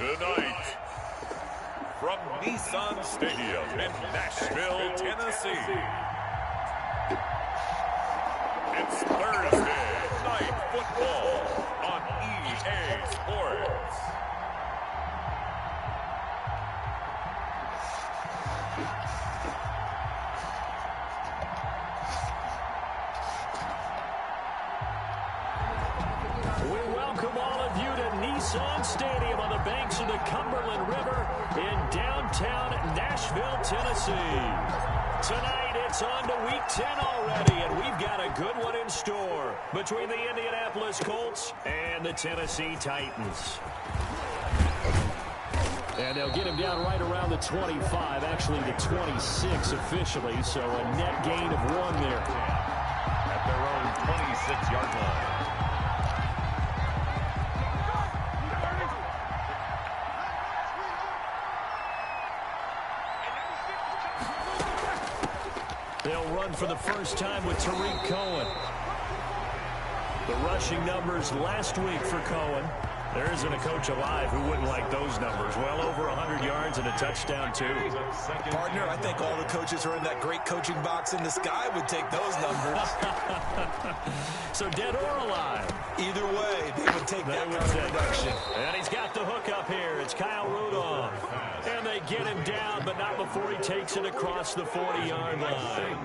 Tonight, from Nissan Stadium in Nashville, Tennessee, it's Thursday Night Football on EA Sports. We welcome all of you to Nissan Stadium on the banks of the Cumberland River in downtown Nashville, Tennessee. Tonight, it's on to Week 10 already, and we've got a good one in store between the Indianapolis Colts and the Tennessee Titans. And they'll get him down right around the 25, actually the 26 officially, so a net gain of 1 there. At their own 26-yard line. They'll run for the first time with Tariq Cohen. The rushing numbers last week for Cohen. There isn't a coach alive who wouldn't like those numbers. Well over 100 yards and a touchdown, too. Partner, I think all the coaches who are in that great coaching box in the sky would take those numbers. So dead or alive? Either way, they would take that kind of production. And he's got the hook up here. It's Kyle Rudolph. And they get him down, but not before he takes it across the 40-yard line.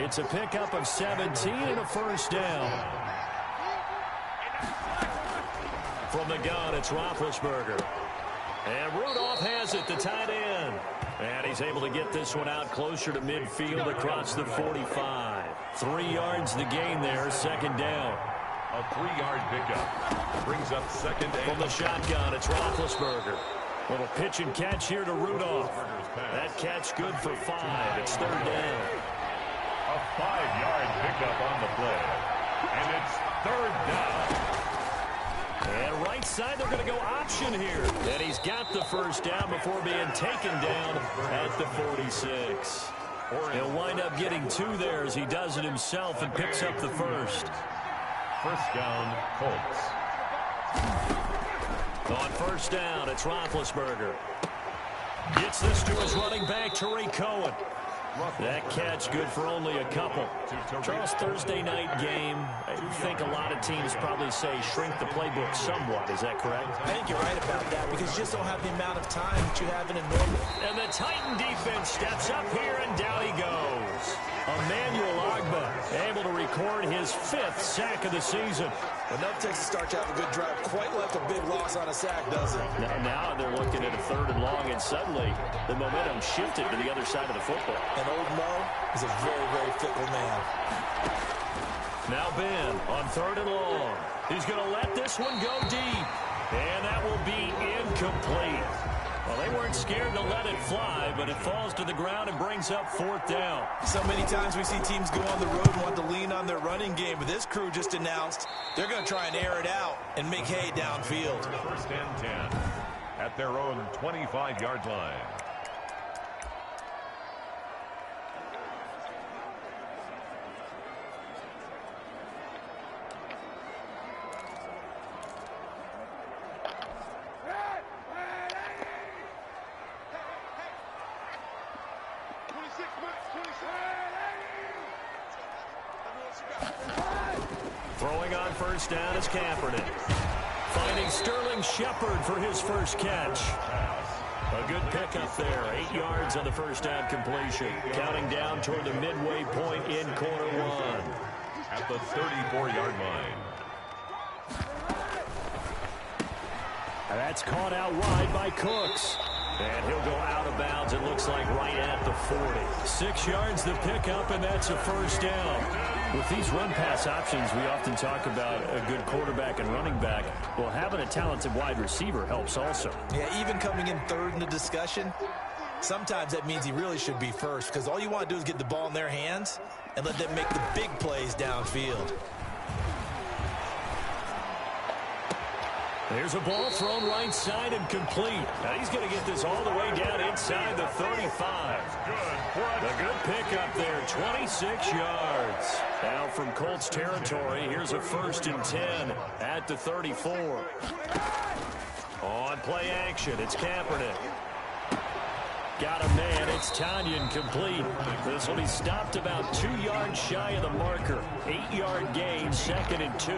It's a pickup of 17 and a first down. From the gun, it's Roethlisberger. And Rudolph has it, the tight end. And he's able to get this one out closer to midfield across the 45. 3 yards the gain there, second down. A 3-yard pickup brings up second and From the shotgun, it's Roethlisberger. Little pitch and catch here to Rudolph. That catch good for 5. It's third down. a 5-yard pickup on the play. And it's third down. And right side, they're going to go option here. And he's got the first down before being taken down at the 46. He'll wind up getting 2 there as he does it himself and picks up the first. First down, Colts. On first down, it's Roethlisberger. Gets this to his running back, Tariq Cohen. That catch good for only a couple. Charles, Thursday night game, I think a lot of teams probably say shrink the playbook somewhat. Is that correct? I think you're right about that because you just don't have the amount of time that you have in a normal. And the Titan defense steps up here, and down he goes. Emmanuel Ogbah able to record his 5th sack of the season. But no Texas starts out a good drive. Quite left a big loss on a sack, does it? Now they're looking at a 3rd and long, and suddenly the momentum shifted to the other side of the football. And old Mo is a very, very fickle man. Now Ben on 3rd and long. He's going to let this one go deep. And that will be incomplete. Well, they weren't scared to let it fly, but it falls to the ground and brings up 4th down. So many times we see teams go on the road and want to lean on their running game, but this crew just announced they're going to try and air it out and make hay downfield. First and 10 at their own 25-yard line. Throwing on first down is Kaepernick. Finding Sterling Shepard for his first catch. A good pickup there. 8 yards on the first down completion. Counting down toward the midway point in quarter 1. At the 34-yard line. That's caught out wide by Cooks. And he'll go out of bounds, it looks like, right at the 40. 6 yards the pickup, and that's a first down. With these run-pass options, we often talk about a good quarterback and running back. Well, having a talented wide receiver helps also. Yeah, even coming in 3rd in the discussion, sometimes that means he really should be first because all you want to do is get the ball in their hands and let them make the big plays downfield. There's a ball thrown right side and complete. Now he's going to get this all the way down inside the 35. A good pickup there, 26 yards. Now from Colts territory, here's a 1st and 10 at the 34. On play action. It's Kaepernick. Got a man. It's Tanyan complete. This will be stopped about 2 yards shy of the marker. 8-yard gain, 2nd and 2.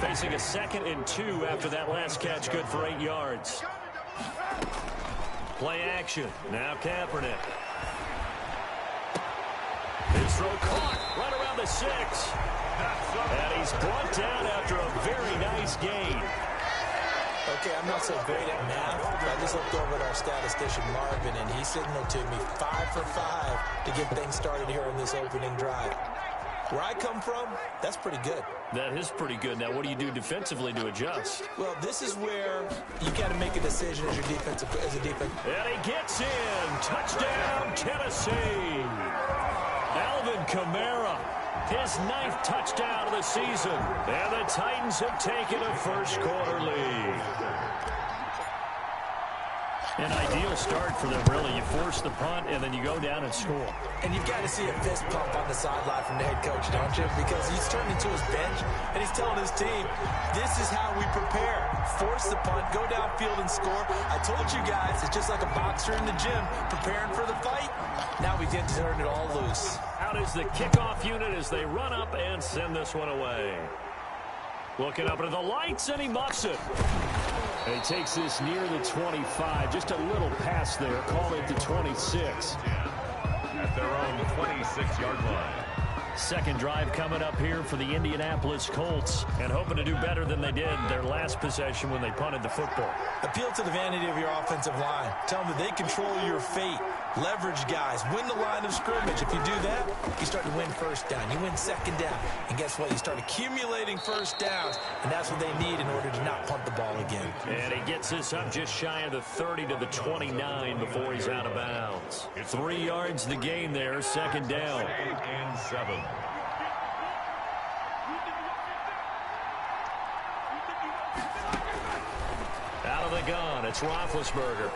Facing a 2nd and 2 after that last catch, good for 8 yards. Play action. Now Kaepernick. His throw caught right around the 6. And he's brought down after a very nice gain. Okay, I'm not so great at math, but I just looked over at our statistician, Marvin, and he signaled to me 5 for 5 to get things started here in this opening drive. Where I come from, that's pretty good. That is pretty good. Now, what do you do defensively to adjust? Well, this is where you got to make a decision as a defense. And he gets in. Touchdown, Tennessee. Alvin Kamara, his 9th touchdown of the season. And the Titans have taken a first-quarter lead. An ideal start for them, really. You force the punt, and then you go down and score. And you've got to see a fist pump on the sideline from the head coach, don't you? Because he's turning to his bench, and he's telling his team, this is how we prepare. Force the punt, go downfield and score. I told you guys, it's just like a boxer in the gym preparing for the fight. Now we get to turn it all loose. Out is the kickoff unit as they run up and send this one away. Looking up at the lights, and he muffs it. He takes this near the 25. Just a little pass there. Call it the 26. At their own 26-yard line. Second drive coming up here for the Indianapolis Colts, and hoping to do better than they did their last possession when they punted the football. Appeal to the vanity of your offensive line. Tell them that they control your fate. Leverage guys. Win the line of scrimmage. If you do that, you start to win first down. You win second down. And guess what? You start accumulating first downs, and that's what they need in order to not punt the ball again. And he gets this up just shy of the 30 to the 29 before he's out of bounds. 3 yards the gain there, second down. 8 and 7. Out of the gun, it's Roethlisberger.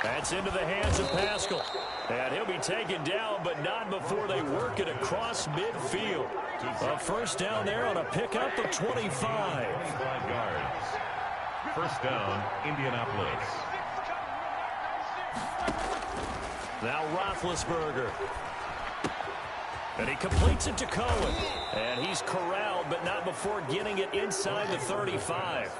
That's into the hands of Pascal. And he'll be taken down, but not before they work it across midfield. A first down there on a pickup of 25. 5 yards. First down, Indianapolis. Now Roethlisberger. And he completes it to Cohen. And he's corralled, but not before getting it inside the 35.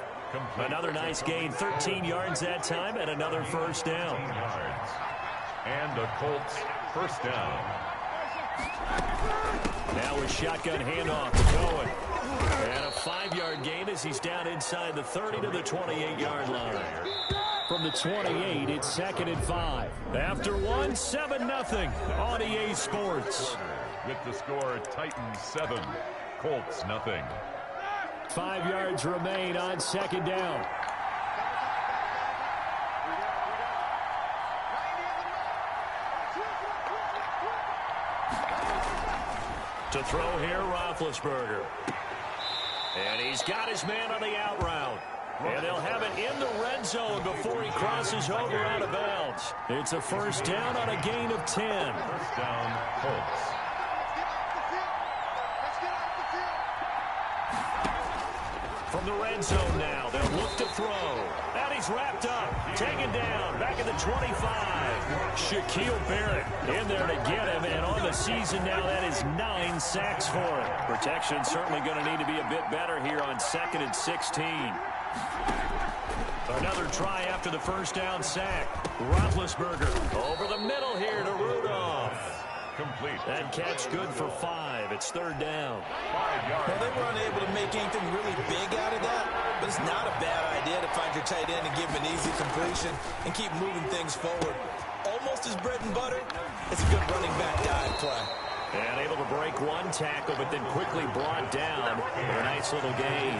Another nice gain, 13 yards that time, and another first down. Yards. And the Colts first down. Now a shotgun handoff to Cohen. And a 5-yard gain as he's down inside the 30 to the 28-yard line. From the 28, it's second and 5. After one, 7-0 on EA Sports. With the score, Titans 7, Colts nothing. 5 yards remain on second down. To throw here, Roethlisberger. And he's got his man on the out route. And they'll have it in the red zone before he crosses over out of bounds. It's a first down on a gain of 10. First down, Colts. From the red zone now, they'll look to throw. And he's wrapped up, taken down, back at the 25. Shaquille Barrett in there to get him, and on the season now, that is 9 sacks for him. Protection certainly going to need to be a bit better here on 2nd and 16. Another try after the first down sack. Roethlisberger over the middle here to Rudolph. Complete. That catch good for 5. It's third down. 5 yards. Well, they were unable to make anything really big out of that, but it's not a bad idea to find your tight end and give him an easy completion and keep moving things forward. Almost his bread and butter. It's a good running back dive play. And able to break one tackle, but then quickly brought down for a nice little gain.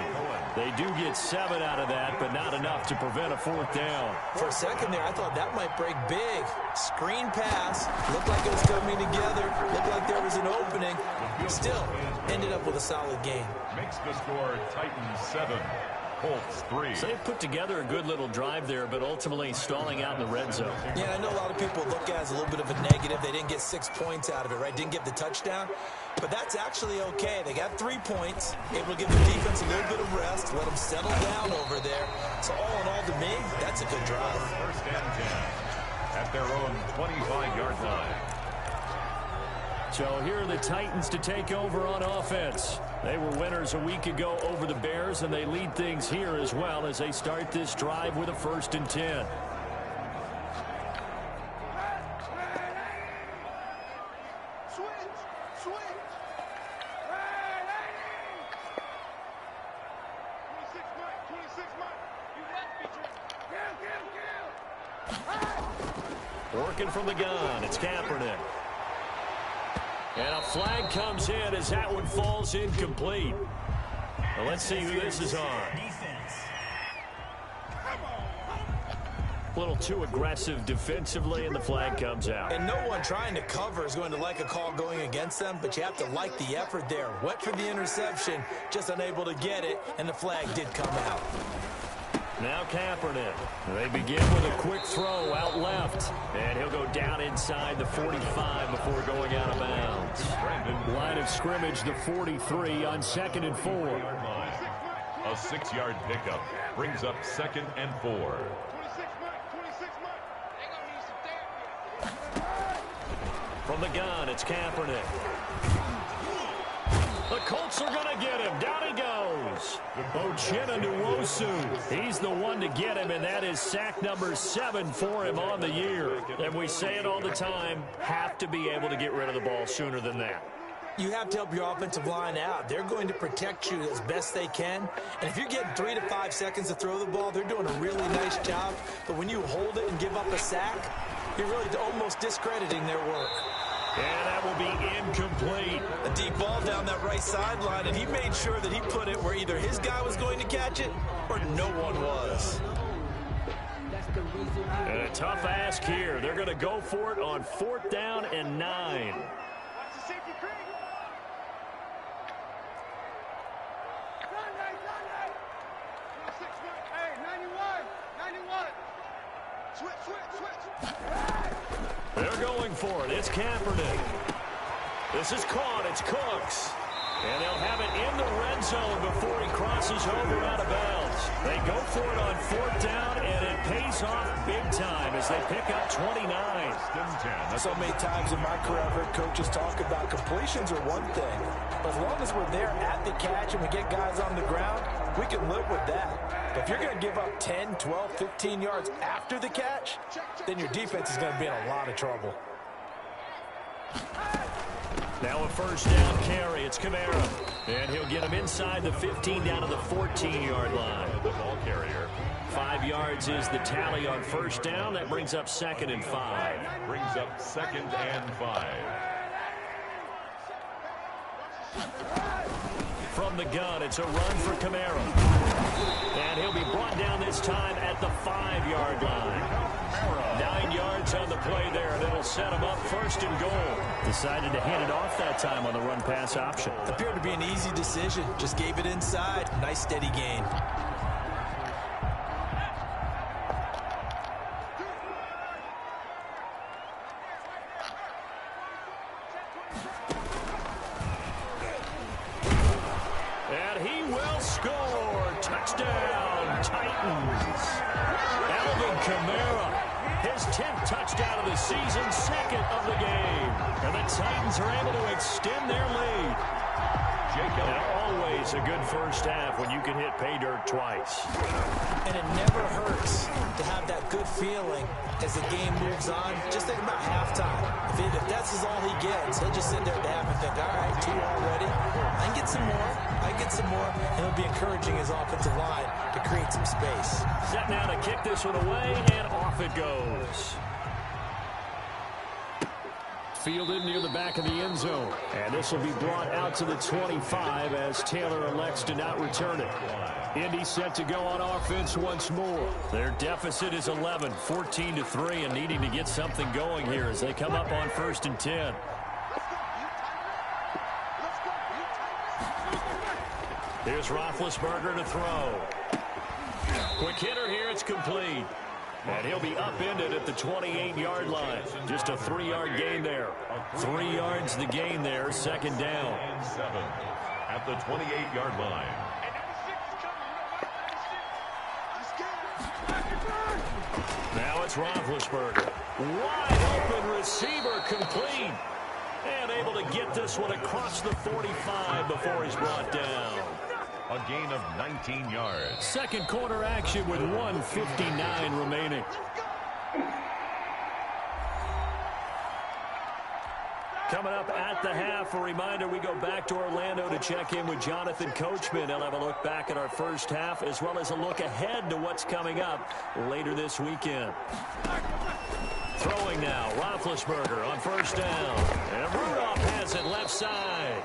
They do get 7 out of that, but not enough to prevent a fourth down. For a second there, I thought that might break big. Screen pass. Looked like it was coming together. Looked like there was an opening. Still, ended up with a solid game. Makes the score Titans 7, Colts 3. So they put together a good little drive there, but ultimately stalling out in the red zone. Yeah, I know a lot of people look at it as a little bit of a negative. They didn't get 6 points out of it, right? Didn't get the touchdown. But that's actually okay. They got 3 points, able to give the defense a little bit of rest, let them settle down over there. So all in all, to me, that's a good drive. First and 10 at their own 25-yard line. So here are the Titans to take over on offense. They were winners a week ago over the Bears, and they lead things here as well as they start this drive with a 1st and 10. Working from the gun, it's Kaepernick. And a flag comes in as that one falls incomplete. Well, let's see who this is on. A little too aggressive defensively, and the flag comes out. And no one trying to cover is going to like a call going against them, but you have to like the effort there. Went for the interception, just unable to get it, and the flag did come out. Now Kaepernick. They begin with a quick throw out left. And he'll go down inside the 45 before going out of bounds. Line of scrimmage, the 43 on 2nd and 4. A 6-yard pickup brings up 2nd and 4. From the gun, it's Kaepernick. The Colts are going to get him. Down he goes. Uchenna Nwosu. He's the one to get him, and that is sack number 7 for him on the year. And we say it all the time, have to be able to get rid of the ball sooner than that. You have to help your offensive line out. They're going to protect you as best they can. And if you're getting 3 to 5 seconds to throw the ball, they're doing a really nice job. But when you hold it and give up a sack, you're really almost discrediting their work. And that will be incomplete. A deep ball down that right sideline, and he made sure that he put it where either his guy was going to catch it or no one was. And a tough ask here. They're going to go for it on 4th down and 9. They're going for it. It's Kaepernick. This is caught. It's Cooks. And they'll have it in the red zone before he crosses over out of bounds. They go for it on 4th down, and it pays off big time as they pick up 29. So many times in my career, I've heard coaches talk about completions are one thing. But as long as we're there at the catch and we get guys on the ground, we can live with that. But if you're going to give up 10, 12, 15 yards after the catch, then your defense is going to be in a lot of trouble. Now a 1st down carry. It's Kamara. And he'll get him inside the 15 down to the 14-yard line. The ball carrier. 5 yards is the tally on 1st down. That brings up 2nd and 5. Brings up 2nd and 5. From the gun, it's a run for Kamara. And he'll be brought down this time at the 5-yard line. 9 yards on the play there, and it'll set him up 1st and goal. Decided to hand it off that time on the run-pass option. Appeared to be an easy decision. Just gave it inside. Nice steady gain. And he will score. Touchdown, Titans. Alvin Kamara. His 10th touchdown of the season, 2nd of the game. And the Titans are able to extend their lead. And always a good first half when you can hit pay dirt twice. And it never hurts to have that good feeling as the game moves on. Just think about halftime. If that's all he gets, he'll just sit there at the half and think, all right, 2 already. I can get some more. I can get some more. And he'll be encouraging his offensive line to create some space. Set now to kick this one away, and off it goes. Fielded near the back of the end zone. And this will be brought out to the 25 as Taylor elects to not return it. Indy set to go on offense once more. Their deficit is 11, 14-3, and needing to get something going here as they come up on 1st and 10. Here's Roethlisberger to throw. Quick hitter here, it's complete. And he'll be upended at the 28-yard line. Just a 3-yard gain there. 3 yards the gain there, 2nd down. And 7 at the 28-yard line. Now it's Roethlisberger. Wide open receiver, complete. And able to get this one across the 45 before he's brought down. A gain of 19 yards. Second quarter action with 1:59 remaining. Coming up at the half, a reminder, we go back to Orlando to check in with Jonathan Coachman. He'll have a look back at our first half as well as a look ahead to what's coming up later this weekend. Throwing now, Roethlisberger on first down. And Rudolph has it left side.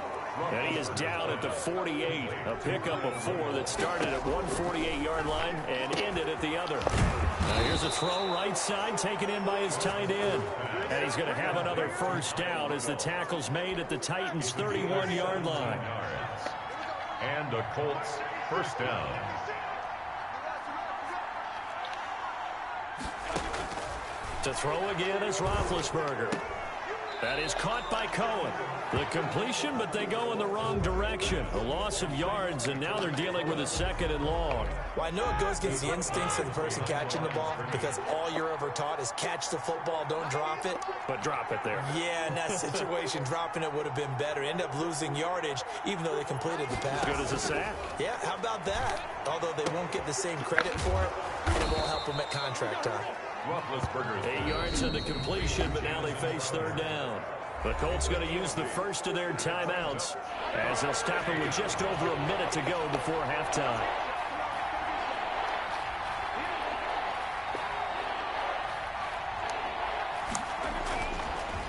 And he is down at the 48. A pickup of 4 that started at one 48-yard line and ended at the other. Now here's a throw right side taken in by his tight end. And he's going to have another first down as the tackle's made at the Titans' 31-yard line. And the Colts first down. To throw again is Roethlisberger. That is caught by Cohen. The completion, but they go in the wrong direction. A loss of yards, and now they're dealing with a second and long. Well, I know it goes against the instincts of the person catching the ball because all you're ever taught is catch the football, don't drop it. But drop it there. Yeah, in that situation, dropping it would have been better. End up losing yardage, even though they completed the pass. Good as a sack. Yeah, how about that? Although they won't get the same credit for it, and it won't help them at contract time. 8 yards in the completion, but now they face third down. The Colts going to use the first of their timeouts as they'll stop it with just over a minute to go before halftime.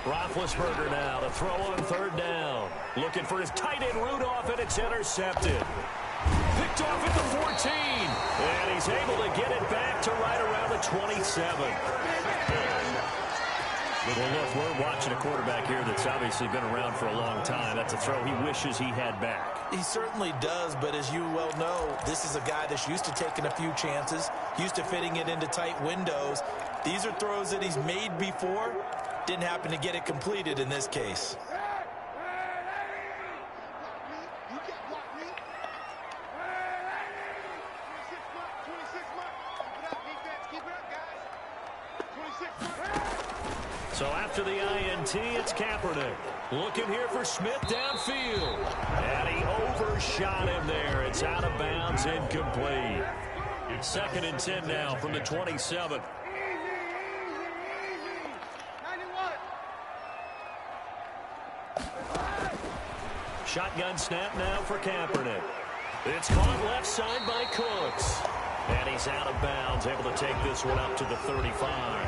Roethlisberger now to throw on third down. Looking for his tight end Rudolph, and it's intercepted. Picked off at the 14. And he's able to get it back to right around the 27. Well, look, we're watching a quarterback here that's obviously been around for a long time. That's a throw he wishes he had back. He certainly does, but as you well know, this is a guy that's used to taking a few chances, used to fitting it into tight windows. These are throws that he's made before. Didn't happen to get it completed in this case. So after the INT, it's Kaepernick. Looking here for Smith downfield. And he overshot him there. It's out of bounds, incomplete. 2nd and 10 now from the 27. Shotgun snap now for Kaepernick. It's caught left side by Cooks. And he's out of bounds, able to take this one up to the 35.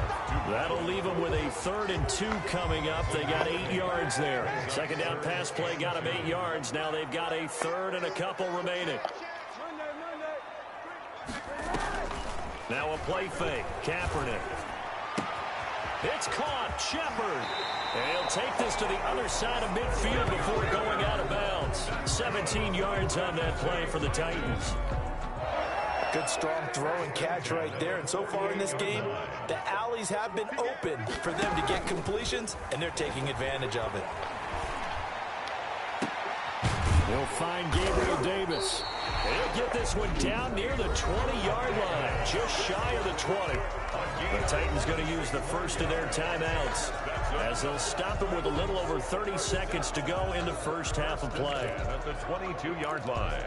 That'll leave him with a 3rd and 2 coming up. They got 8 yards there. Second down pass play got him 8 yards. Now they've got a 3rd and a couple remaining. Now a play fake. Kaepernick. It's caught. Shepard. And he'll take this to the other side of midfield before going out of bounds. 17 yards on that play for the Titans. Good strong throw and catch right there. And so far in this game, the alleys have been open for them to get completions, and they're taking advantage of it. They'll find Gabriel Davis. He'll get this one down near the 20-yard line, just shy of the 20. The Titans going to use the first of their timeouts as they'll stop him with a little over 30 seconds to go in the first half of play. At the 22-yard line.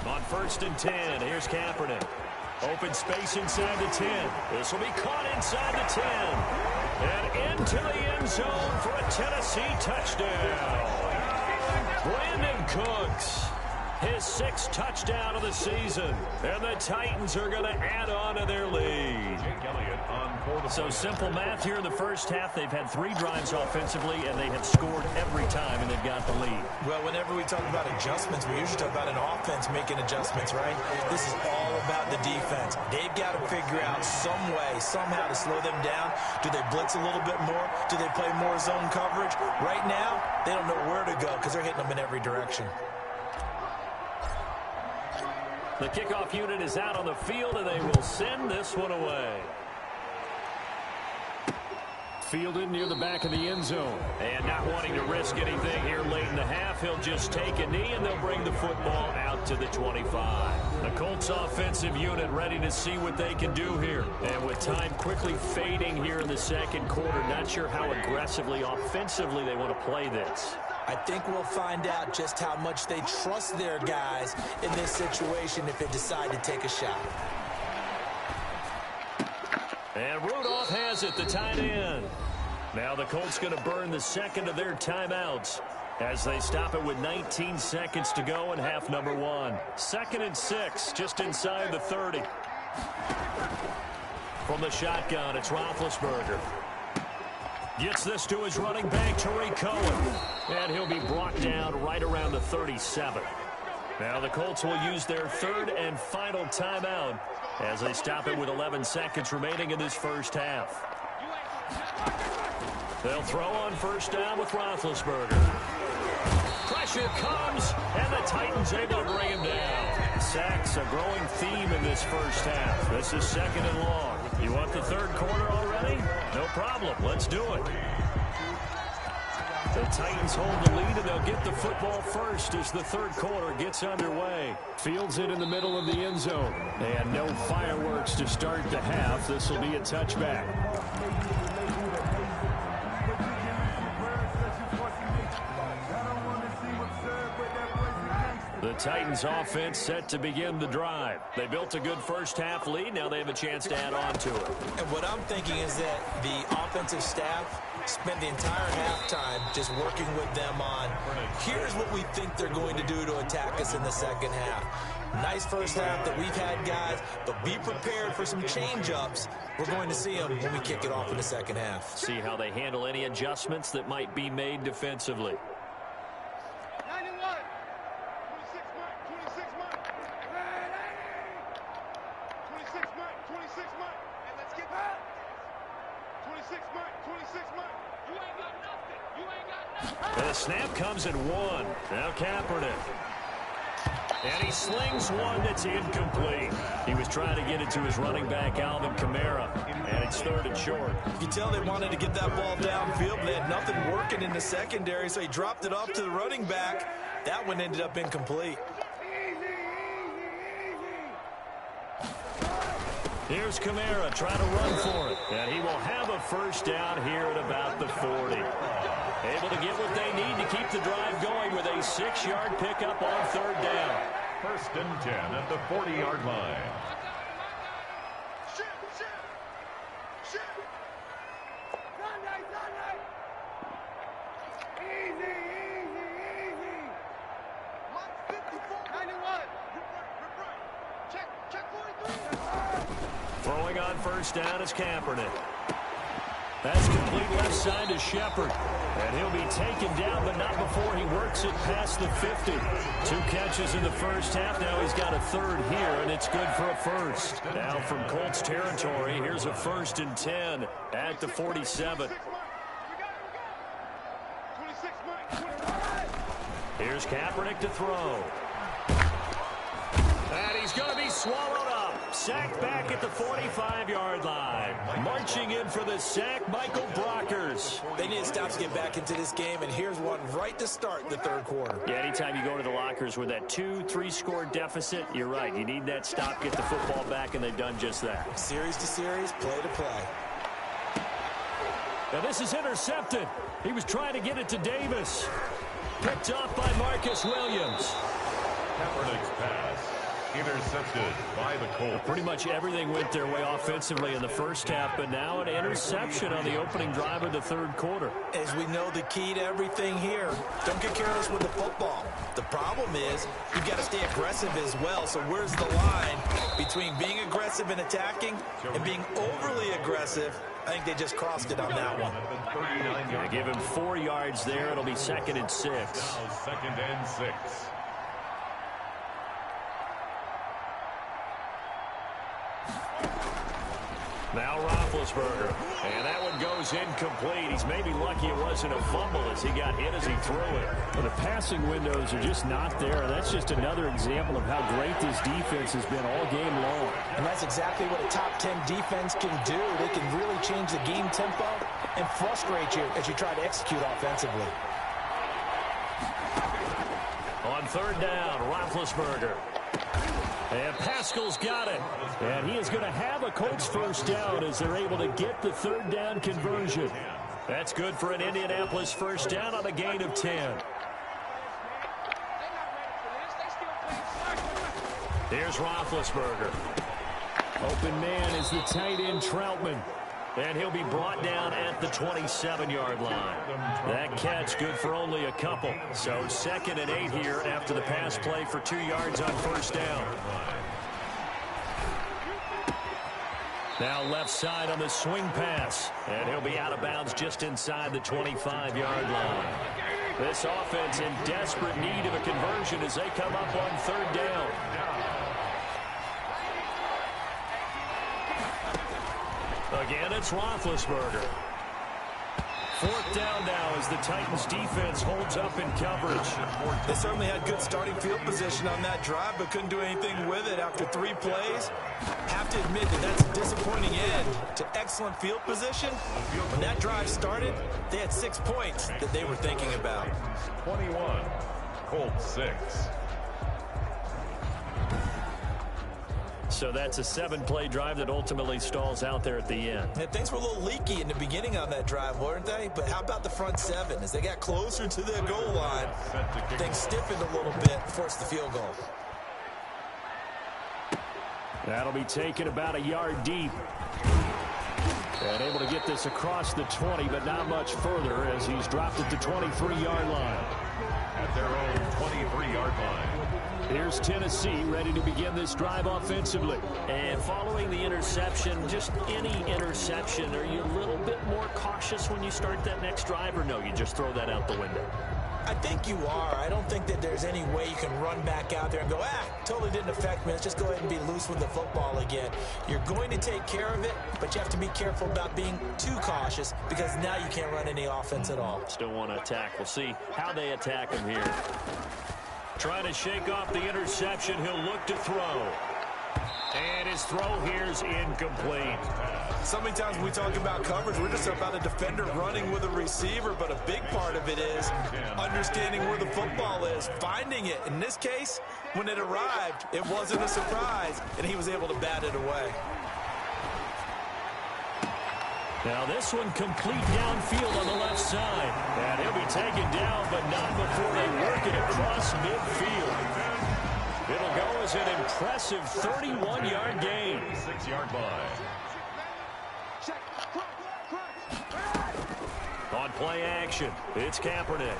On 1st and 10, here's Kaepernick. Open space inside the 10. This will be caught inside the 10. And into the end zone for a Tennessee touchdown. Brandon Cooks, his 6th touchdown of the season. And the Titans are going to add on to their lead. So simple math here in the first half. They've had 3 drives offensively, and they have scored every time, and they've got the lead. Well, whenever we talk about adjustments, we usually talk about an offense making adjustments, right? This is all about the defense. They've got to figure out some way, somehow to slow them down. Do they blitz a little bit more? Do they play more zone coverage? Right now, they don't know where to go because they're hitting them in every direction. The kickoff unit is out on the field, and they will send this one away. Fielded near the back of the end zone. And not wanting to risk anything here late in the half, he'll just take a knee, and they'll bring the football out to the 25. The Colts offensive unit ready to see what they can do here. And with time quickly fading here in the second quarter, not sure how aggressively, offensively they want to play this. I think we'll find out just how much they trust their guys in this situation if they decide to take a shot. And Rudolph has it, the tight end. Now the Colts going to burn the second of their timeouts as they stop it with 19 seconds to go in half number one. 2nd and 6, just inside the 30. From the shotgun, it's Roethlisberger. Gets this to his running back, Tariq Cohen. And he'll be brought down right around the 37. Now the Colts will use their third and final timeout as they stop it with 11 seconds remaining in this first half. They'll throw on first down with Roethlisberger. Pressure comes, and the Titans able to bring him down. Sacks a growing theme in this first half. This is 2nd and long. You want the third quarter already? No problem. Let's do it. The Titans hold the lead, and they'll get the football first as the third quarter gets underway. Fields it in the middle of the end zone. And no fireworks to start the half. This will be a touchback. The Titans offense set to begin the drive. They built a good first half lead. Now they have a chance to add on to it. And what I'm thinking is that the offensive staff spent the entire halftime just working with them on, here's what we think they're going to do to attack us in the second half. Nice first half that we've had, guys, but be prepared for some change-ups. We're going to see them when we kick it off in the second half. See how they handle any adjustments that might be made defensively. The snap comes at 1. Now Kaepernick. And he slings one that's incomplete. He was trying to get it to his running back, Alvin Kamara. And it's 3rd and short. You tell they wanted to get that ball downfield, but they had nothing working in the secondary, so he dropped it off to the running back. That one ended up incomplete. Here's Kamara trying to run for it. And he will have a first down here at about the 40. Able to get what they need to keep the drive going with a 6-yard pickup on 3rd down. 1st and 10 at the 40-yard line. Throwing on first down is Kaepernick. That's complete left side to Shepard. And he'll be taken down, but not before he works it past the 50. 2 catches in the first half. Now he's got a 3rd here, and it's good for a first. Now from Colts territory, here's a 1st and 10 at the 47. Here's Kaepernick to throw. And he's going to be swallowed up. Sacked back at the 45-yard line. Marching in for the sack, Michael Brockers. They need to stop to get back into this game, and here's one right to start the third quarter. Yeah, anytime you go to the lockers with that 2-3 score deficit, you're right. You need that stop, get the football back, and they've done just that. Series to series, play to play. Now this is intercepted. He was trying to get it to Davis. Picked off by Marcus Williams. Kaepernick's pass intercepted by the Colts. Pretty much everything went their way offensively in the first half, but now an interception on the opening drive of the third quarter. As we know, the key to everything here, don't get careless with the football. The problem is you've got to stay aggressive as well. So where's the line between being aggressive and attacking and being overly aggressive I think they just crossed it on that one. They give him 4 yards there. It'll be 2nd and 6. Now 2nd and 6. Now Roethlisberger. And that one goes incomplete. He's maybe lucky it wasn't a fumble as he got hit as he threw it. Well, the passing windows are just not there. That's just another example of how great this defense has been all game long. And that's exactly what a top 10 defense can do. They can really change the game tempo and frustrate you as you try to execute offensively. On 3rd down, Roethlisberger. And Pascal's got it. And he is going to have a Colts first down as they're able to get the 3rd down conversion. That's good for an Indianapolis first down on a gain of 10. Here's Roethlisberger. Open man is the tight end Troutman. And he'll be brought down at the 27-yard line. That catch good for only a couple. So 2nd and 8 here after the pass play for 2 yards on first down. Now left side on the swing pass. And he'll be out of bounds just inside the 25-yard line. This offense in desperate need of a conversion as they come up on 3rd down. Again, it's Roethlisberger. 4th down now as the Titans defense holds up in coverage. They certainly had good starting field position on that drive, but couldn't do anything with it after 3 plays. Have to admit that that's a disappointing end to excellent field position. When that drive started, they had 6 points that they were thinking about. 21, Colts 6. So that's a 7-play drive that ultimately stalls out there at the end. And things were a little leaky in the beginning on that drive, weren't they? But how about the front 7? As they got closer to the goal line, things stiffened a little bit, forced the field goal. That'll be taken about a yard deep. And able to get this across the 20, but not much further as he's dropped at the 23-yard line. At their own 23-yard line. Here's Tennessee ready to begin this drive offensively. And following the interception, just any interception, are you a little bit more cautious when you start that next drive, or no, you just throw that out the window? I think you are. I don't think that there's any way you can run back out there and go, totally didn't affect me. Let's just go ahead and be loose with the football again. You're going to take care of it, but you have to be careful about being too cautious because now you can't run any offense at all. Still want to attack. We'll see how they attack him here. Trying to shake off the interception. He'll look to throw. And his throw here is incomplete. So many times when we talk about coverage, we're just about a defender running with a receiver, but a big part of it is understanding where the football is, finding it. In this case, when it arrived, it wasn't a surprise, and he was able to bat it away. Now this one complete downfield on the left side. And he'll be taken down, but not before they work it across midfield. It'll go as an impressive 31-yard gain. 6-yard line. On play action, it's Kaepernick.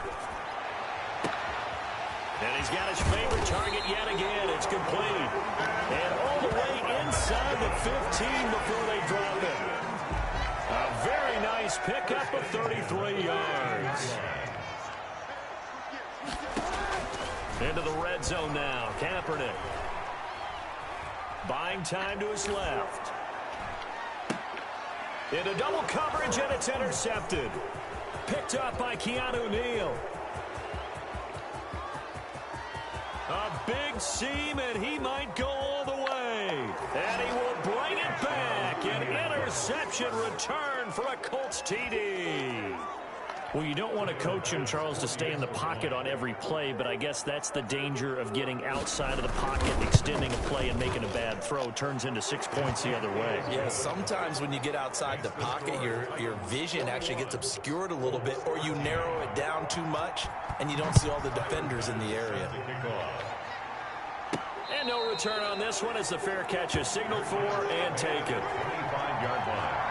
And he's got his favorite target yet again. It's complete. And all the way inside the 15 before they drop it. A very nice pickup of 33 yards. Into the red zone now. Kaepernick. Buying time to his left. Into double coverage, and it's intercepted. Picked up by Keanu Neal. A big seam, and he might go all the way. And he will bring it back. An interception return for a Colts TD. Well, you don't want to coach him, Charles, to stay in the pocket on every play, but I guess that's the danger of getting outside of the pocket, extending a play, and making a bad throw. Turns into 6 points the other way. Yeah, sometimes when you get outside the pocket, your vision actually gets obscured a little bit, or you narrow it down too much, and you don't see all the defenders in the area. And no return on this one as the fair catch is signaled for and taken. 25-yard line.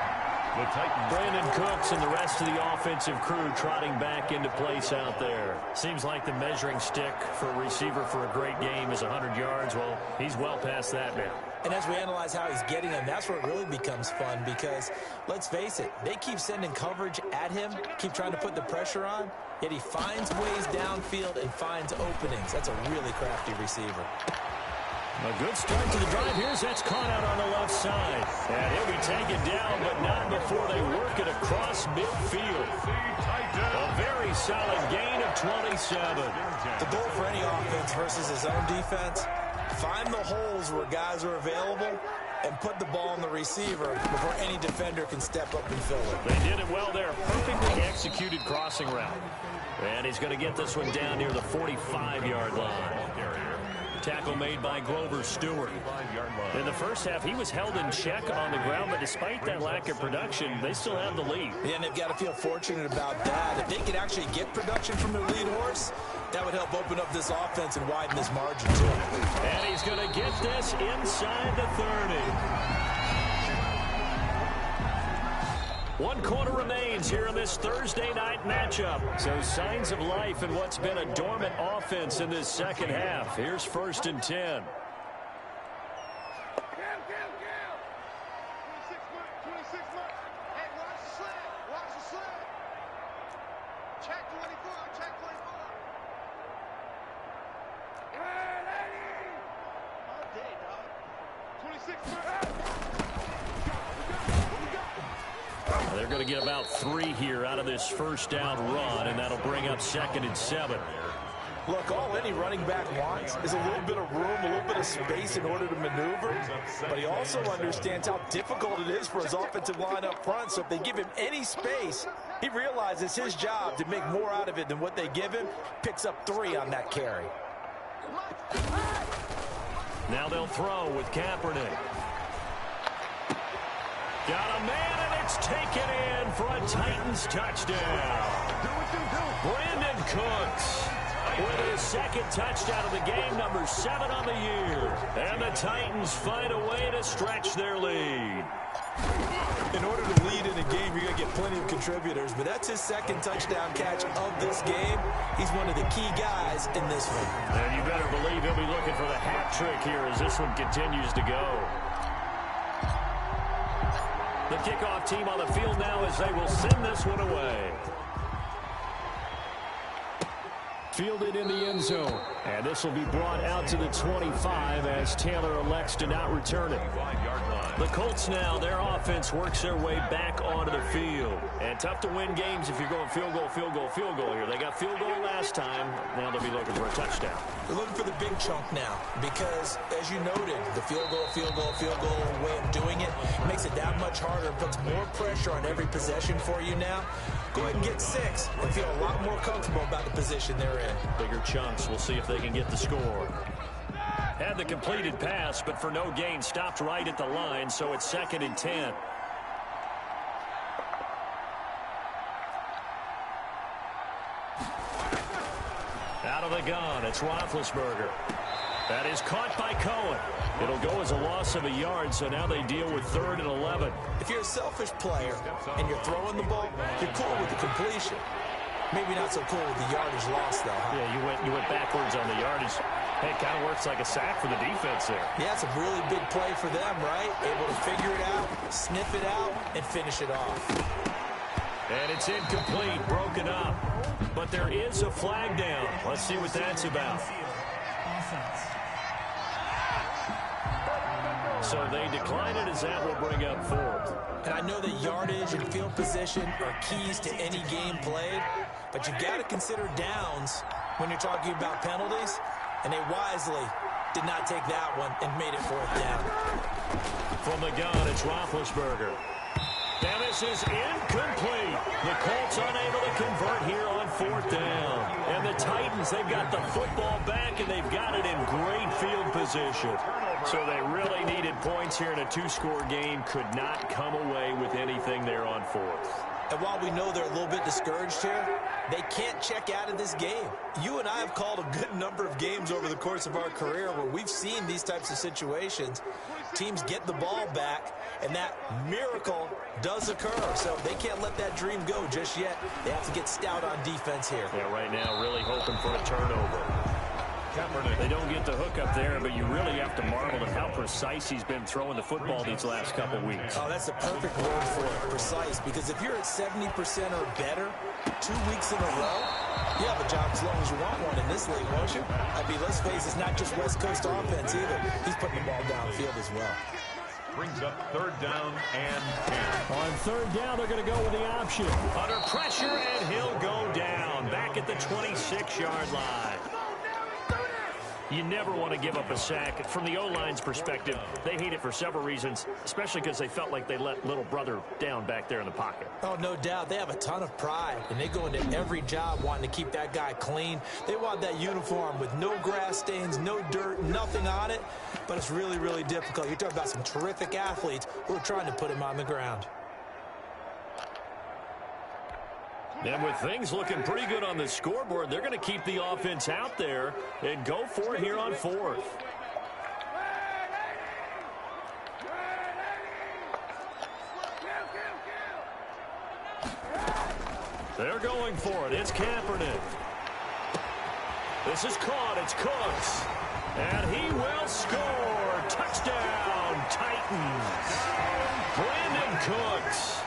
The Titans. Brandon Cooks and the rest of the offensive crew trotting back into place out there. Seems like the measuring stick for a receiver for a great game is 100 yards. Well, he's well past that now. And as we analyze how he's getting them, that's where it really becomes fun because, let's face it, they keep sending coverage at him, keep trying to put the pressure on, yet he finds ways downfield and finds openings. That's a really crafty receiver. A good start to the drive. That's caught out on the left side. And he'll be taken down, but not before they work it across midfield. A very solid gain of 27. The goal for any offense versus his own defense, find the holes where guys are available and put the ball on the receiver before any defender can step up and fill it. They did it well there. Perfectly executed crossing route. And he's going to get this one down near the 45-yard line. Tackle made by Grover Stewart. In the first half, he was held in check on the ground, but despite that lack of production, they still have the lead. Yeah, and they've got to feel fortunate about that. If they could actually get production from their lead horse, that would help open up this offense and widen this margin, too. And he's going to get this inside the 30. 1 quarter remains here in this Thursday night matchup. So signs of life in what's been a dormant offense in this second half. Here's 1st and 10. They're going to get about 3 here out of this first down run, and that'll bring up 2nd and 7. Look, all any running back wants is a little bit of room, a little bit of space in order to maneuver, but he also understands how difficult it is for his offensive line up front, so if they give him any space, he realizes his job to make more out of it than what they give him, picks up 3 on that carry. Now they'll throw with Kaepernick. Got a man, and it's taken in for a Titans touchdown. Brandon Cooks with his 2nd touchdown of the game, number 7 on the year. And the Titans find a way to stretch their lead. In order to lead in a game, you're going to get plenty of contributors, but that's his 2nd touchdown catch of this game. He's one of the key guys in this one. And you better believe he'll be looking for the hat trick here as this one continues to go. The kickoff team on the field now as they will send this one away. Fielded in the end zone. And this will be brought out to the 25 as Taylor elects to not return it. The Colts now, their offense works their way back onto the field. And tough to win games if you're going field goal, field goal, field goal here. They got field goal last time. Now they'll be looking for a touchdown. They're looking for the big chunk now because, as you noted, the field goal way of doing it makes it that much harder and puts more pressure on every possession for you now. Go ahead and get 6 and feel a lot more comfortable about the position they're in. Bigger chunks. We'll see if they can get the score. Had the completed pass, but for no gain, stopped right at the line, so it's 2nd and 10. Out of the gun, it's Roethlisberger. That is caught by Cohen. It'll go as a loss of a yard, so now they deal with 3rd and 11. If you're a selfish player and you're throwing the ball, you're cool with the completion. Maybe not so cool with the yardage loss, though, huh? Yeah, you went backwards on the yardage. Hey, it kind of works like a sack for the defense there. Yeah, it's a really big play for them, right? Able to figure it out, sniff it out, and finish it off. And it's incomplete, broken up. But there is a flag down. Let's see what that's about. So they decline it as that will bring up 4th. And I know that yardage and field position are keys to any game played, but you got to consider downs when you're talking about penalties, and they wisely did not take that one and made it 4th down. From the gun, it's Roethlisberger. And this is incomplete. The Colts unable to convert here on 4th down. And the Titans, they've got the football back, and they've got it in great field position. So they really needed points here in a 2-score game. Could not come away with anything there on 4th. And while we know they're a little bit discouraged here, they can't check out of this game. You and I have called a good number of games over the course of our career where we've seen these types of situations. Teams get the ball back, and that miracle does occur. So they can't let that dream go just yet. They have to get stout on defense here. Yeah, right now really hoping for a turnover. Kaepernick. They don't get the hook up there, but you really have to marvel at how precise he's been throwing the football these last couple weeks. Oh, that's the perfect word for it, precise, because if you're at 70% or better 2 weeks in a row, you have a job as long as you want one in this league, won't you? I mean, let's face it, it's not just West Coast offense either. He's putting the ball downfield as well. Brings up 3rd down and 10. On 3rd down, they're going to go with the option. Under pressure, and he'll go down. Back at the 26-yard line. You never want to give up a sack. From the O-line's perspective, they hate it for several reasons, especially because they felt like they let little brother down back there in the pocket. Oh, no doubt. They have a ton of pride, and they go into every job wanting to keep that guy clean. They want that uniform with no grass stains, no dirt, nothing on it, but it's really, really difficult. You're talking about some terrific athletes who are trying to put him on the ground. And with things looking pretty good on the scoreboard, they're going to keep the offense out there and go for it here on 4th. They're going for it. It's Kaepernick. This is caught. It's Cooks. And he will score. Touchdown, Titans. Brandon Cooks.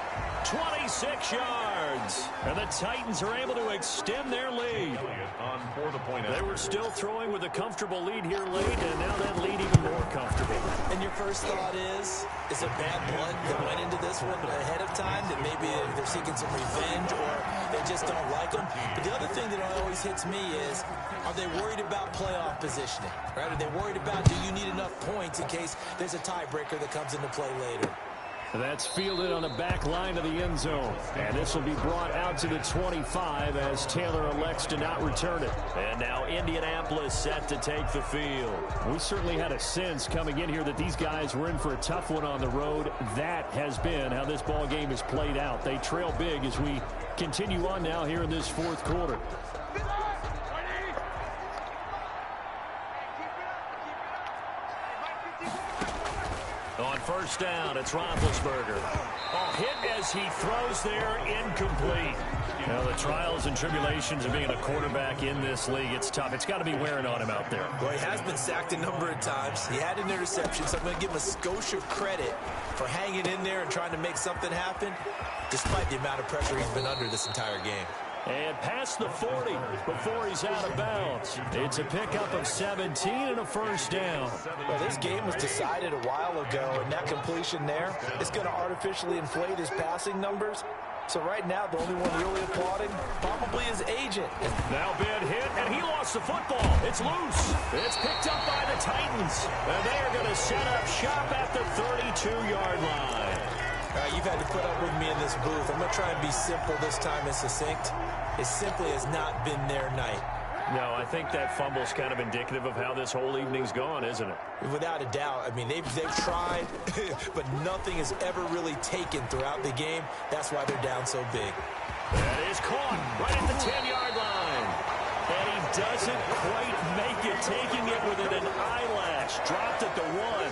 26 yards. And the Titans are able to extend their lead. On for the point out. They were still throwing with a comfortable lead here late, and now that lead even more comfortable. And your first thought is a bad blood that went into this one ahead of time, that maybe they're seeking some revenge or they just don't like them. But the other thing that always hits me is, are they worried about playoff positioning? Right? Are they worried about, do you need enough points in case there's a tiebreaker that comes into play later? That's fielded on the back line of the end zone. And this will be brought out to the 25 as Taylor elects to not return it. And now Indianapolis set to take the field. We certainly had a sense coming in here that these guys were in for a tough one on the road. That has been how this ball game is played out. They trail big as we continue on now here in this 4th quarter. On 1st down, it's Roethlisberger. Hit as he throws there, incomplete. Now, the trials and tribulations of being a quarterback in this league, it's tough. It's got to be wearing on him out there. Well, he has been sacked a number of times. He had an interception, so I'm going to give him a skosh of credit for hanging in there and trying to make something happen, despite the amount of pressure he's been under this entire game. And past the 40 before he's out of bounds. It's a pickup of 17 and a 1st down. Well, this game was decided a while ago, and that completion there is going to artificially inflate his passing numbers. So right now, the only one really applauding probably his agent. Now big hit, and he lost the football. It's loose. It's picked up by the Titans. And they are going to set up shop at the 32-yard line. You've had to put up with me in this booth. I'm going to try and be simple this time and succinct. It simply has not been their night. No, I think that fumble's kind of indicative of how this whole evening's gone, isn't it? Without a doubt. I mean, they've tried, but nothing is ever really taken throughout the game. That's why they're down so big. That is caught right at the 10-yard line. And he doesn't quite make it, taking it within an eyelash. Dropped at the 1.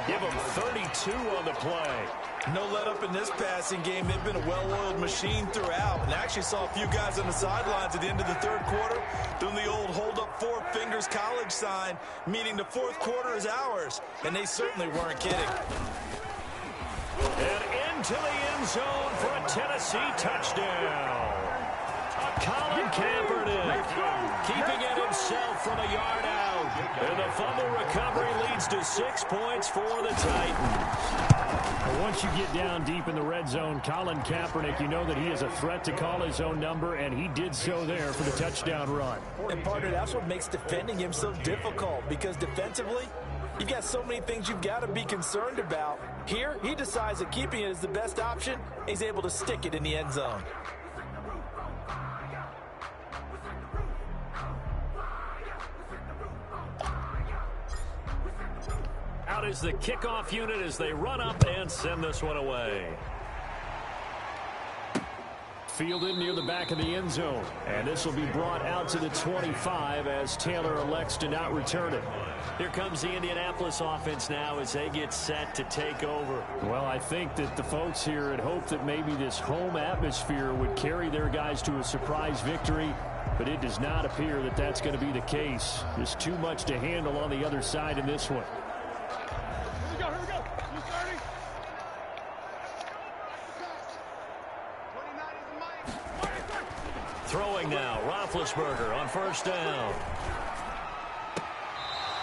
Give him 32 on the play. No let up in this passing game. They've been a well-oiled machine throughout. And I actually saw a few guys on the sidelines at the end of the 3rd quarter doing the old hold up 4 fingers college sign, meaning the 4th quarter is ours. And they certainly weren't kidding. And into the end zone for a Tennessee touchdown. Colin Kaepernick keeping it himself from a yard out. And the fumble recovery leads to 6 points for the Titans. Once you get down deep in the red zone, Colin Kaepernick, you know that he is a threat to call his own number, and he did so there for the touchdown run. And partner, that's what makes defending him so difficult, because defensively, you've got so many things you've got to be concerned about. Here, he decides that keeping it is the best option. He's able to stick it in the end zone. Out is the kickoff unit as they run up and send this one away. Fielded near the back of the end zone. And this will be brought out to the 25 as Taylor elects to not return it. Here comes the Indianapolis offense now as they get set to take over. Well, I think that the folks here had hoped that maybe this home atmosphere would carry their guys to a surprise victory. but it does not appear that that's going to be the case. There's too much to handle on the other side in this one. Here we go. You starting? Throwing now, Roethlisberger on first down.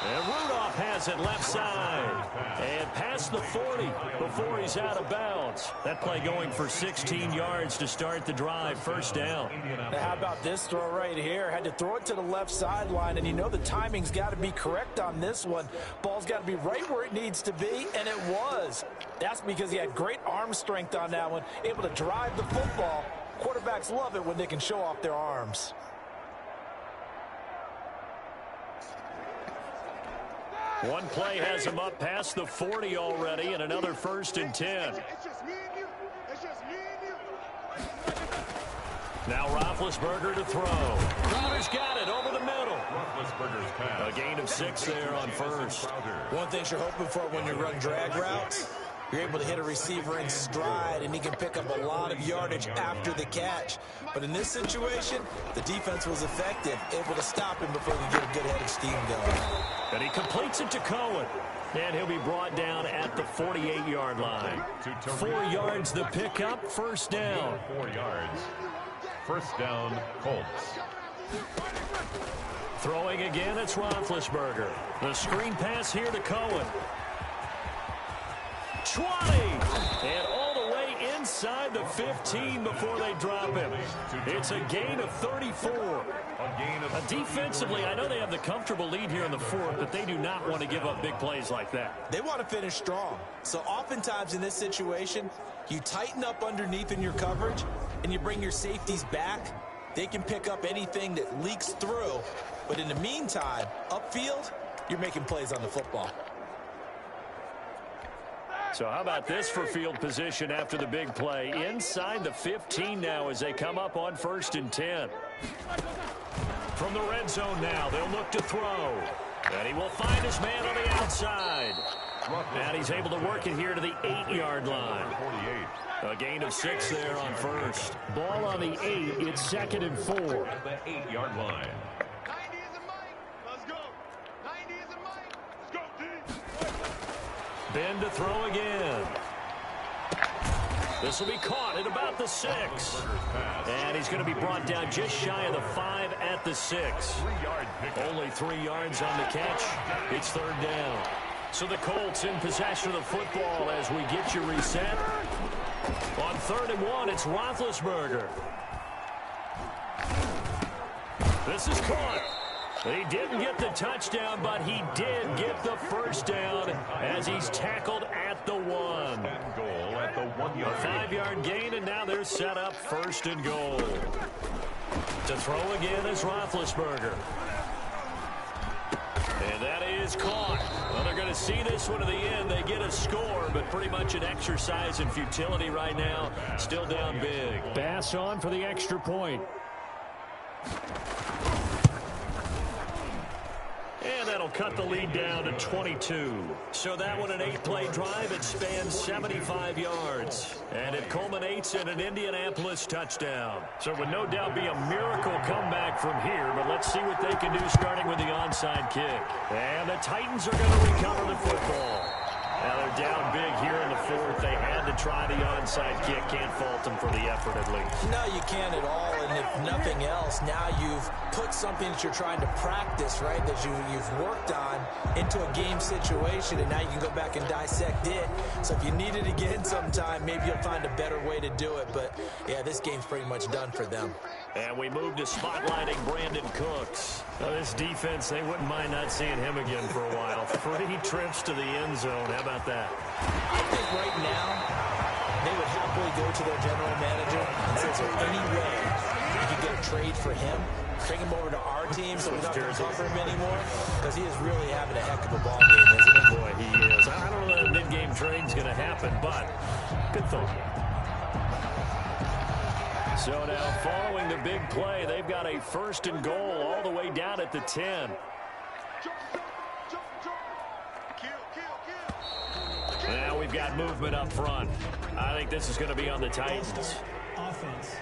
And Rudolph has it left side. And past the 40 before he's out of bounds. That play going for 16 yards to start the drive. First down. Now, how about this throw right here? Had to throw it to the left sideline, and you know the timing's got to be correct on this one. Ball's got to be right where it needs to be, and it was. That's because he had great arm strength on that one, able to drive the football. Quarterbacks love it when they can show off their arms. One play has him up past the 40 already, and another 1st and 10. Now Roethlisberger to throw. Crowder's got it over the middle. Roethlisberger's pass. A gain of 6 there on first. One thing you're hoping for when you run drag routes, you're able to hit a receiver in stride, and he can pick up a lot of yardage after the catch. But in this situation, the defense was effective, able to stop him before he could get a good head of steam going. And he completes it to Cohen. And he'll be brought down at the 48-yard line. 4 yards the pickup, first down. 4 yards. First down, Colts. Throwing again, it's Roethlisberger. The screen pass here to Cohen. 20! And all the way inside the 15 before they drop him. It's a gain of 34. Defensively, I know they have the comfortable lead here in the 4th, but they do not want to give up big plays like that. They want to finish strong. So oftentimes in this situation, you tighten up underneath in your coverage, and you bring your safeties back. They can pick up anything that leaks through. But in the meantime, upfield, you're making plays on the football. So how about this for field position after the big play? Inside the 15 now as they come up on 1st and 10. From the red zone now, they'll look to throw. And he will find his man on the outside. And he's able to work it here to the 8-yard line. A gain of 6 there on first. Ball on the 8. It's 2nd and 4. At the 8-yard line. 90 is a mic. Let's go. 90 is a mic. Let's go, D. Ben to throw again. This will be caught at about the 6. And he's going to be brought down just shy of the 5 at the 6. 3-yard pickup. Only 3 yards on the catch. It's 3rd down. So the Colts in possession of the football as we get you reset. On 3rd and 1, it's Roethlisberger. This is caught. He didn't get the touchdown, but he did get the first down as he's tackled at the 1. And goal at the 1-yard. 5-yard gain, and now they're set up 1st and goal. To throw again is Roethlisberger. And that is caught. Well, they're going to see this one to the end. They get a score, but pretty much an exercise in futility right now. Still down big. Bass on for the extra point. And that'll cut the lead down to 22. So that one an 8-play drive. It spans 75 yards. And it culminates in an Indianapolis touchdown. So it would no doubt be a miracle comeback from here. But let's see what they can do starting with the onside kick. And the Titans are going to recover the football. Now they're down big here in the 4th. They had to try the onside kick. Can't fault them for the effort at least. No, you can't at all. And if nothing else, now you've put something that you're trying to practice, right, that you've worked on into a game situation, and now you can go back and dissect it. So if you need it again sometime, maybe you'll find a better way to do it. But, yeah, this game's pretty much done for them. And we move to spotlighting Brandon Cooks. Now, this defense, they wouldn't mind not seeing him again for a while. 3 trips to the end zone. How about that? I think right now they would happily go to their general manager and say, is there any way you can get a trade for him? Bring him over to our team so we don't have to cover him anymore? Because he is really having a heck of a ball game, isn't he? Boy, he is. I don't know that a mid-game trade's going to happen, but good thought. So now, following the big play, they've got a 1st and goal all the way down at the 10. Now we've got movement up front. I think this is going to be on the Titans. Offense.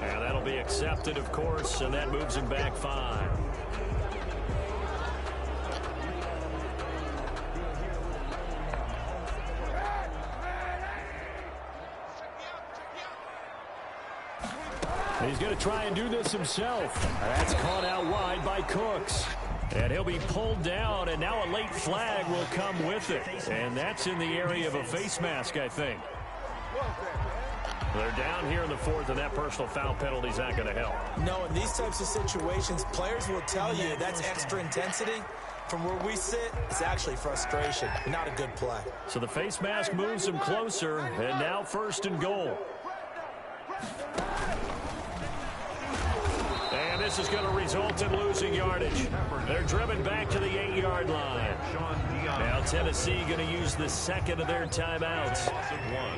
And that'll be accepted, of course, and that moves him back 5. He's going to try and do this himself. That's caught out wide by Cooks. And he'll be pulled down, and now a late flag will come with it. And that's in the area of a face mask, I think. They're down here in the 4th, and that personal foul penalty is not going to help. No, in these types of situations, players will tell you that's extra intensity. From where we sit, it's actually frustration. Not a good play. So the face mask moves him closer, and now 1st and goal. And this is going to result in losing yardage. They're driven back to the 8-yard line. Now Tennessee going to use the 2nd of their timeouts.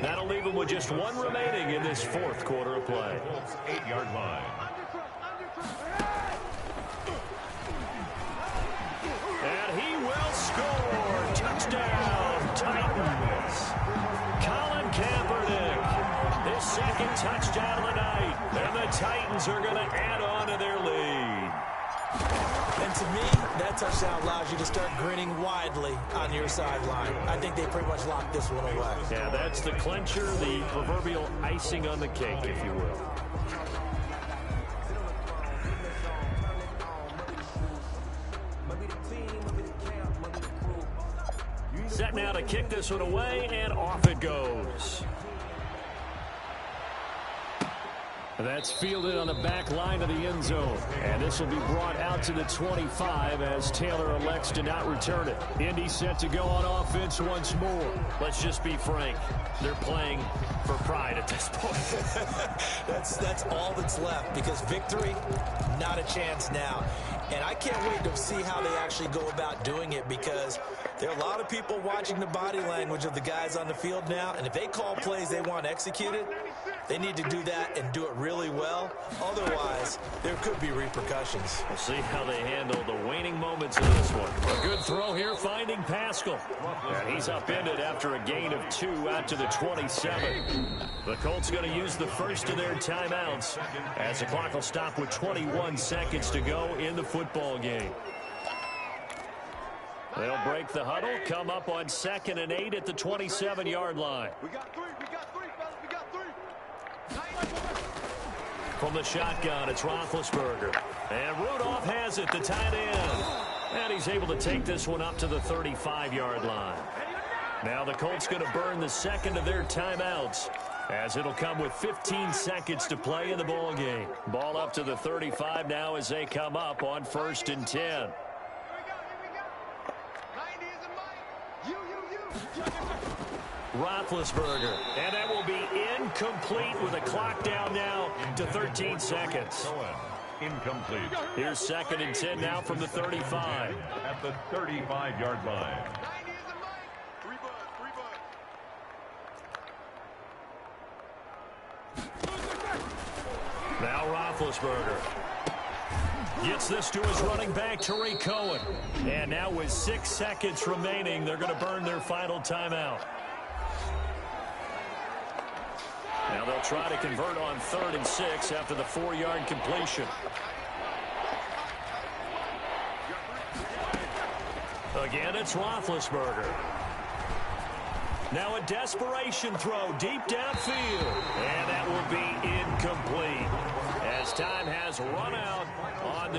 That'll leave them with just 1 remaining in this 4th quarter of play. 8-yard line. And he will score. Touchdown, Titans. Colin Kaepernick, his 2nd touchdown of the night. And the Titans are going to add on to their lead. And to me, that touchdown allows you to start grinning widely on your sideline. I think they pretty much locked this one away. Yeah, that's the clincher, the proverbial icing on the cake, if you will. Set now to kick this one away, and off it goes. That's fielded on the back line of the end zone. And this will be brought out to the 25 as Taylor elects to not return it. Indy set to go on offense once more. Let's just be frank. They're playing for pride at this point. That's all that's left, because victory, not a chance now. And I can't wait to see how they actually go about doing it, because there are a lot of people watching the body language of the guys on the field now. And if they call plays they want executed, they need to do that and do it really well. Otherwise, there could be repercussions. We'll see how they handle the waning moments of this one. A good throw here, finding Pascal. And he's upended after a gain of 2 out to the 27. The Colts going to use the 1st of their timeouts as the clock will stop with 21 seconds to go in the football game. They'll break the huddle, come up on 2nd and 8 at the 27-yard line. We got 3, fellas, we got 3. From the shotgun, it's Roethlisberger. And Rudolph has it, the tight end. And he's able to take this one up to the 35-yard line. Now the Colts going to burn the 2nd of their timeouts, as it'll come with 15 seconds to play in the ball game. Ball up to the 35 now as they come up on 1st and 10. Here we go. 90 is a Mike. Roethlisberger, and that will be incomplete with a clock down now to 13 seconds. Incomplete. Here's 2nd and 10 now from the 35. At the 35-yard line. 90 is a Mike. 3 buds. Now Roethlisberger gets this to his running back, Tariq Cohen. And now with 6 seconds remaining, they're going to burn their final timeout. Now they'll try to convert on 3rd and 6 after the 4-yard completion. Again, it's Roethlisberger. Now a desperation throw deep downfield. And that will be incomplete, as time has run out on this